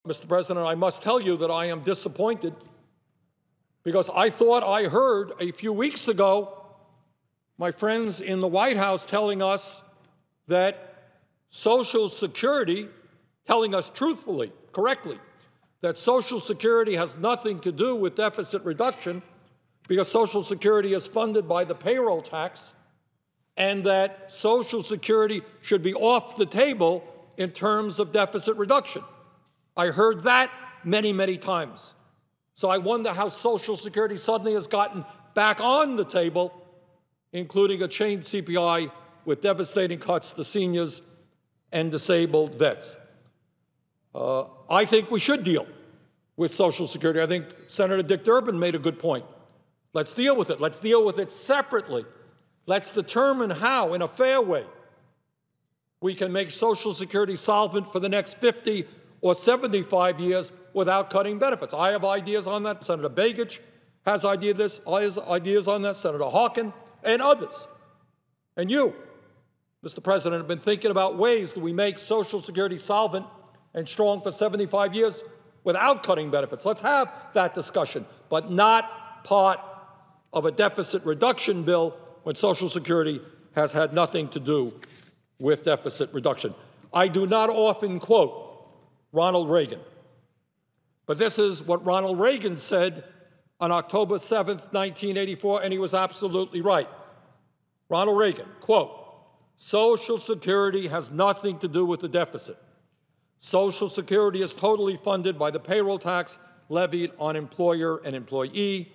Mr. President, I must tell you that I am disappointed because I thought I heard a few weeks ago my friends in the White House telling us that Social Security, telling us truthfully, correctly, that Social Security has nothing to do with deficit reduction because Social Security is funded by the payroll tax, and that Social Security should be off the table in terms of deficit reduction. I heard that many, many times. So I wonder how Social Security suddenly has gotten back on the table, including a chained CPI with devastating cuts to seniors and disabled vets. I think we should deal with Social Security. I think Senator Dick Durbin made a good point. Let's deal with it. Let's deal with it separately. Let's determine how, in a fair way, we can make Social Security solvent for the next 50 or 75 years without cutting benefits. I have ideas on that. Senator Begich has ideas on that. Senator Harkin and others. And you, Mr. President, have been thinking about ways that we make Social Security solvent and strong for 75 years without cutting benefits. Let's have that discussion, but not part of a deficit reduction bill when Social Security has had nothing to do with deficit reduction. I do not often quote Ronald Reagan, but this is what Ronald Reagan said on October 7th, 1984, and he was absolutely right. Ronald Reagan, quote, "Social Security has nothing to do with the deficit. Social Security is totally funded by the payroll tax levied on employer and employee.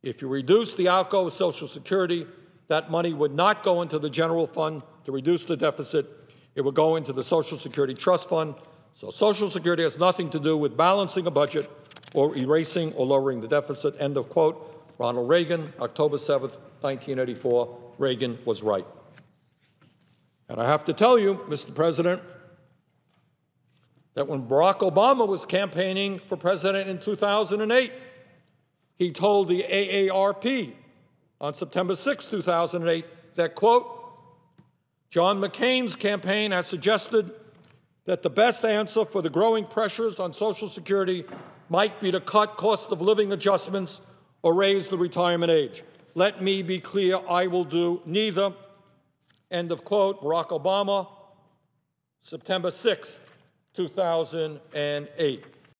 If you reduce the outgo of Social Security, that money would not go into the general fund to reduce the deficit. It would go into the Social Security Trust Fund. So Social Security has nothing to do with balancing a budget or erasing or lowering the deficit." End of quote. Ronald Reagan, October 7th, 1984. Reagan was right. And I have to tell you, Mr. President, that when Barack Obama was campaigning for president in 2008, he told the AARP on September 6, 2008, that, quote, "John McCain's campaign has suggested that the best answer for the growing pressures on Social Security might be to cut cost of living adjustments or raise the retirement age. Let me be clear, I will do neither." End of quote. Barack Obama, September 6, 2008.